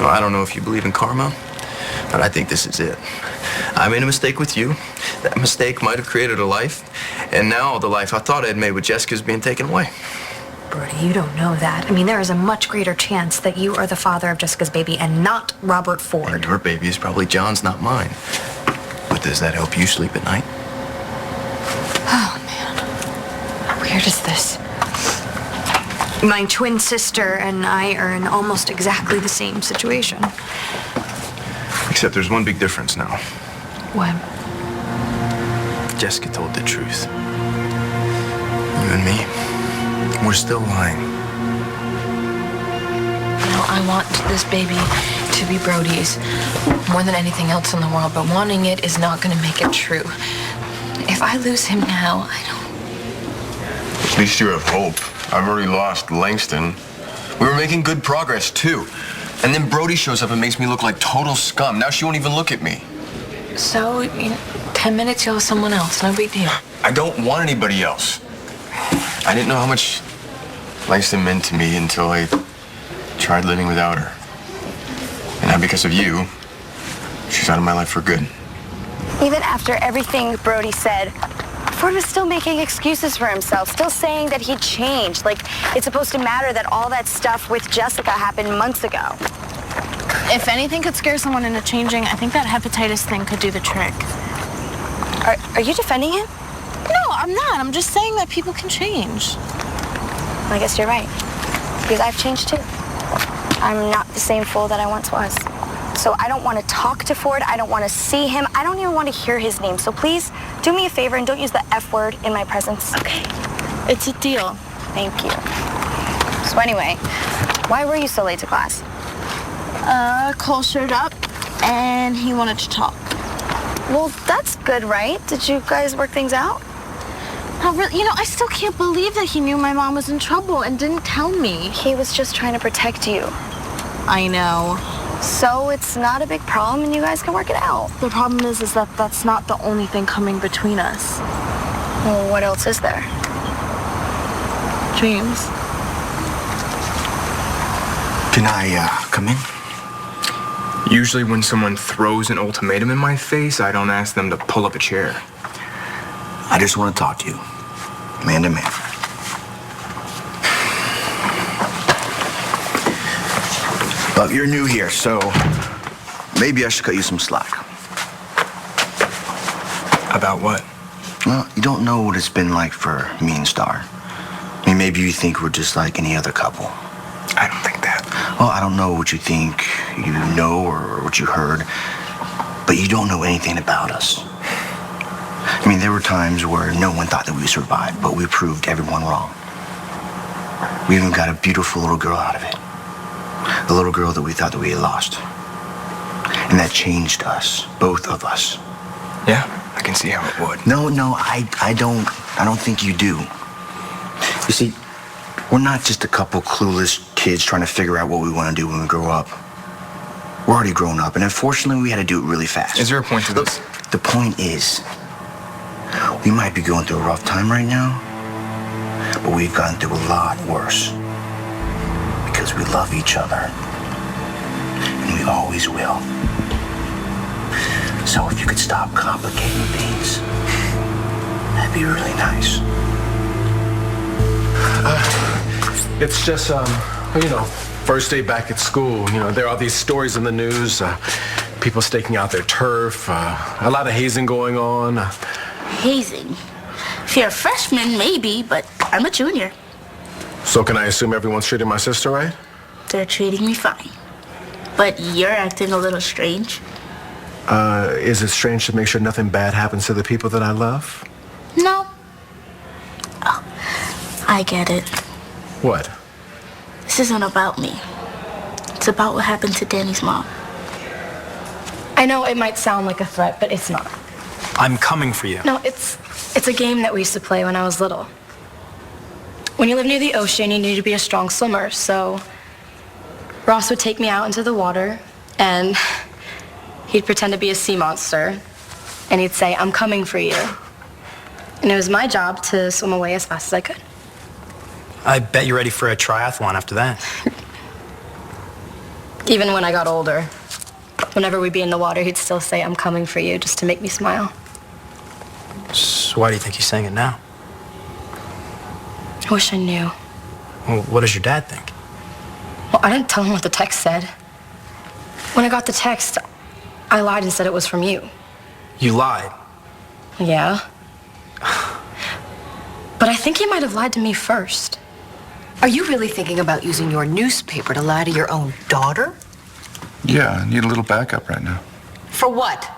Well, I don't know if you believe in karma, but I think this is it. I made a mistake with you. That mistake might have created a life, and now the life I thought I had made with Jessica is being taken away. Brody, you don't know that. I mean, there is a much greater chance that you are the father of Jessica's baby and not Robert Ford. And your baby is probably John's, not mine. But does that help you sleep at night? Oh, man. How weird is this? My twin sister and I are in almost exactly the same situation. Except there's one big difference now. What? Jessica told the truth. You and me, we're still lying. You know, I want this baby to be Brody's more than anything else in the world, but wanting it is not going to make it true. If I lose him now, I don't... At least you have hope. I've already lost Langston. We were making good progress, too. And then Brody shows up and makes me look like total scum. Now she won't even look at me. So, 10 minutes, you'll have someone else. No big deal. I don't want anybody else. I didn't know how much Langston meant to me until I tried living without her. And now because of you, she's out of my life for good. Even after everything Brody said, Ford was still making excuses for himself, still saying that he'd changed. Like, it's supposed to matter that all that stuff with Jessica happened months ago. If anything could scare someone into changing, I think that hepatitis thing could do the trick. Are you defending him? No, I'm not. I'm just saying that people can change. I guess you're right. Because I've changed too. I'm not the same fool that I once was. So I don't want to talk to Ford. I don't want to see him. I don't even want to hear his name. So please, do me a favor and don't use the F word in my presence. Okay. It's a deal. Thank you. So anyway, why were you so late to class? Cole showed up, and he wanted to talk. Well, that's good, right? Did you guys work things out? No, really, I still can't believe that he knew my mom was in trouble and didn't tell me. He was just trying to protect you. I know. So it's not a big problem and you guys can work it out. The problem is that that's not the only thing coming between us. Well, what else is there? Dreams. Can I, come in? Usually when someone throws an ultimatum in my face, I don't ask them to pull up a chair. I just want to talk to you, man to man. Look, you're new here, so maybe I should cut you some slack. About what? Well, you don't know what it's been like for me and Star. I mean, maybe you think we're just like any other couple. I don't think that. Well, I don't know what you think you know or what you heard, but you don't know anything about us. I mean, there were times where no one thought that we survived, but we proved everyone wrong. We even got a beautiful little girl out of it. The little girl that we thought that we had lost. And that changed us, both of us. Yeah, I can see how it would. No, I don't think you do. You see, we're not just a couple clueless kids trying to figure out what we want to do when we grow up. We're already grown up, and unfortunately, we had to do it really fast. Is there a point to this? The point is, we might be going through a rough time right now, but we've gone through a lot worse. Because we love each other. And we always will. So if you could stop complicating things, that'd be really nice. It's just, first day back at school. There are these stories in the news, people staking out their turf, a lot of hazing going on. Hazing? If you're a freshman, maybe, but I'm a junior. So can I assume everyone's treating my sister right? They're treating me fine. But you're acting a little strange. Is it strange to make sure nothing bad happens to the people that I love? No. Oh, I get it. What? This isn't about me. It's about what happened to Danny's mom. I know it might sound like a threat, but it's not. I'm coming for you. No, it's a game that we used to play when I was little. When you live near the ocean, you need to be a strong swimmer, so Ross would take me out into the water, and he'd pretend to be a sea monster, and he'd say, "I'm coming for you." And it was my job to swim away as fast as I could. I bet you're ready for a triathlon after that. Even when I got older, whenever we'd be in the water, he'd still say, "I'm coming for you," just to make me smile. So why do you think he's saying it now? I wish I knew. Well, what does your dad think? Well, I didn't tell him what the text said. When I got the text, I lied and said it was from you. You lied. Yeah. But I think he might have lied to me first. Are you really thinking about using your newspaper to lie to your own daughter? Yeah, I need a little backup right now. For what?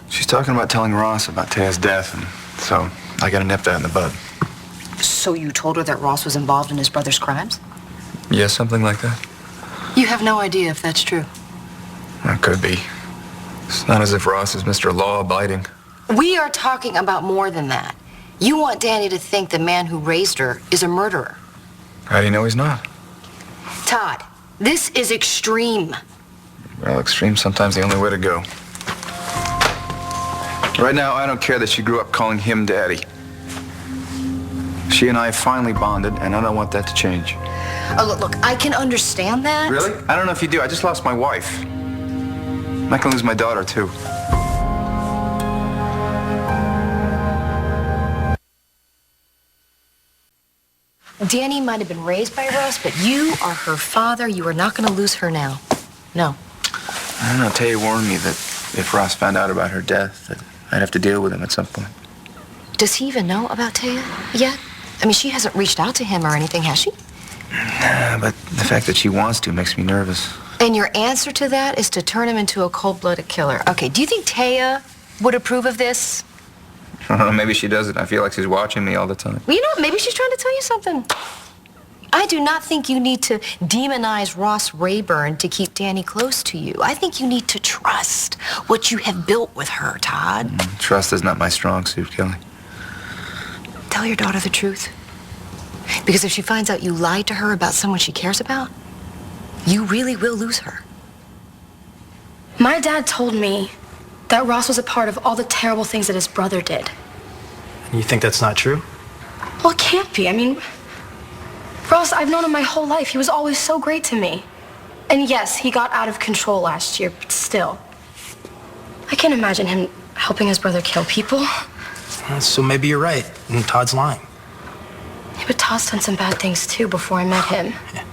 She's talking about telling Ross about Taya's death, and so I gotta nip that in the bud. So you told her that Ross was involved in his brother's crimes? Yeah, something like that. You have no idea if that's true. That could be. It's not as if Ross is Mr. Law-abiding. We are talking about more than that. You want Danny to think the man who raised her is a murderer. How do you know he's not? Todd, this is extreme. Well, extreme's sometimes the only way to go. Right now, I don't care that she grew up calling him Daddy. She and I finally bonded, and I don't want that to change. Oh, look, I can understand that. Really? I don't know if you do. I just lost my wife. I can lose my daughter, too. Danny might have been raised by Ross, but you are her father. You are not going to lose her now. No. I don't know. Taya warned me that if Ross found out about her death, that I'd have to deal with him at some point. Does he even know about Taya yet? I mean, she hasn't reached out to him or anything, has she? Nah, but the fact that she wants to makes me nervous. And your answer to that is to turn him into a cold-blooded killer. Okay, do you think Taya would approve of this? I don't know. Maybe she doesn't. I feel like she's watching me all the time. Well, you know, maybe she's trying to tell you something. I do not think you need to demonize Ross Rayburn to keep Danny close to you. I think you need to trust what you have built with her, Todd. Trust is not my strong suit, Kelly. Tell your daughter the truth. Because if she finds out you lied to her about someone she cares about, you really will lose her. My dad told me that Ross was a part of all the terrible things that his brother did. And you think that's not true? Well, it can't be. I mean, Ross, I've known him my whole life. He was always so great to me. And yes, he got out of control last year, but still. I can't imagine him helping his brother kill people. So maybe you're right, and Todd's lying. Yeah, but Todd's done some bad things too before I met him. Yeah.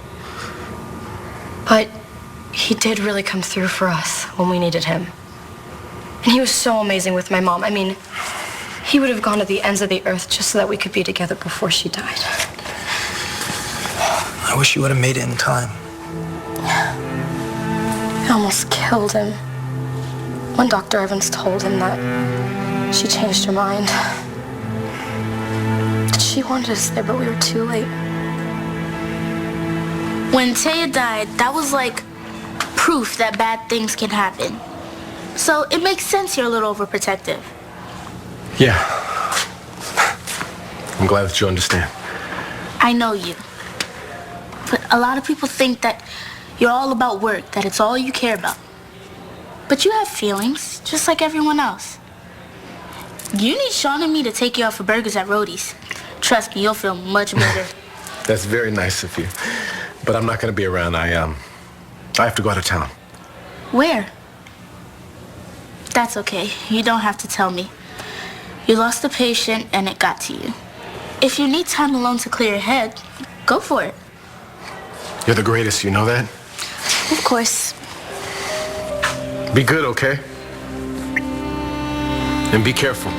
But he did really come through for us when we needed him. And he was so amazing with my mom. I mean, he would have gone to the ends of the earth just so that we could be together before she died. I wish you would have made it in time. I almost killed him when Dr. Evans told him that she changed her mind. She wanted us there, but we were too late. When Taya died, that was like proof that bad things can happen. So it makes sense you're a little overprotective. Yeah. I'm glad that you understand. I know you. But a lot of people think that you're all about work, that it's all you care about. But you have feelings, just like everyone else. You need Sean and me to take you out for burgers at Rhodey's. Trust me, you'll feel much better. That's very nice of you. But I'm not going to be around. I have to go out of town. Where? That's okay. You don't have to tell me. You lost a patient and it got to you. If you need time alone to clear your head, go for it. You're the greatest, you know that? Of course. Be good, okay? And be careful.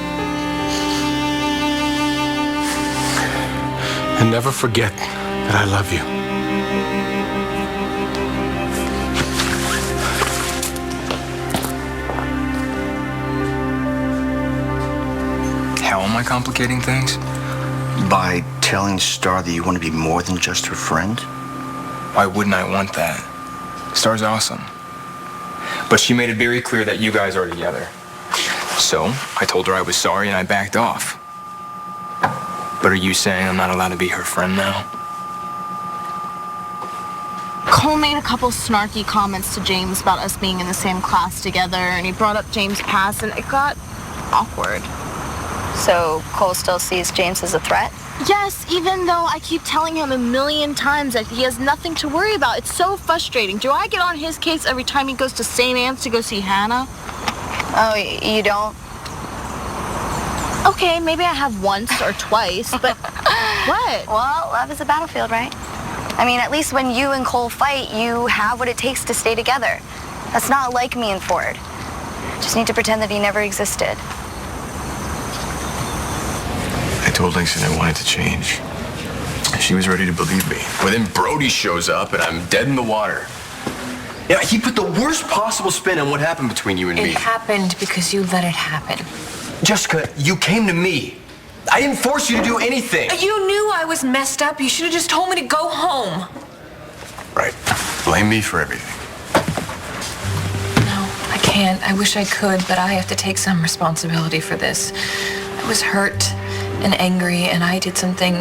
And never forget that I love you. How am I complicating things? By telling Star that you want to be more than just her friend? Why wouldn't I want that? Star's awesome. But she made it very clear that you guys are together. So I told her I was sorry and I backed off. But are you saying I'm not allowed to be her friend now? Cole made a couple snarky comments to James about us being in the same class together, and he brought up James' past, and it got awkward. So Cole still sees James as a threat? Yes, even though I keep telling him a million times that he has nothing to worry about. It's so frustrating. Do I get on his case every time he goes to St. Anne's to go see Hannah? Oh, you don't? Okay, maybe I have once or twice, but what? Well, love is a battlefield, right? I mean, at least when you and Cole fight, you have what it takes to stay together. That's not like me and Ford. Just need to pretend that he never existed. I told Langston I wanted to change. She was ready to believe me. Well, then Brody shows up and I'm dead in the water. Yeah, he put the worst possible spin on what happened between you and me. It happened because you let it happen. Jessica, you came to me. I didn't force you to do anything. You knew I was messed up. You should have just told me to go home. Right. Blame me for everything. No, I can't. I wish I could, but I have to take some responsibility for this. I was hurt and angry, and I did something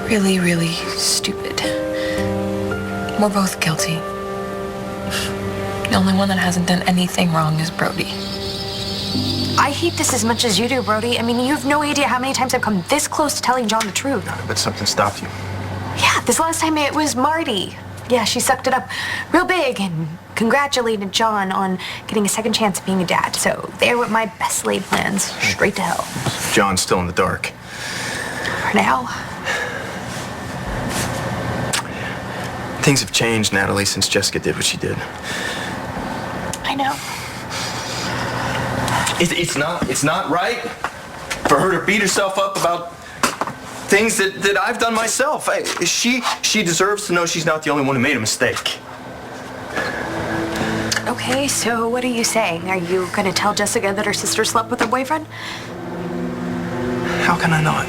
really, really stupid. We're both guilty. The only one that hasn't done anything wrong is Brody. I hate this as much as you do, Brody. I mean, you have no idea how many times I've come this close to telling John the truth. But something stopped you. Yeah, this last time it was Marty. Yeah, she sucked it up real big and congratulated John on getting a second chance at being a dad. So there went my best laid plans. Straight to hell. John's still in the dark. For now. Things have changed, Natalie, since Jessica did what she did. I know. It's not right for her to beat herself up about things that I've done myself. She deserves to know she's not the only one who made a mistake. Okay, so what are you saying? Are you gonna tell Jessica that her sister slept with her boyfriend? How can I not?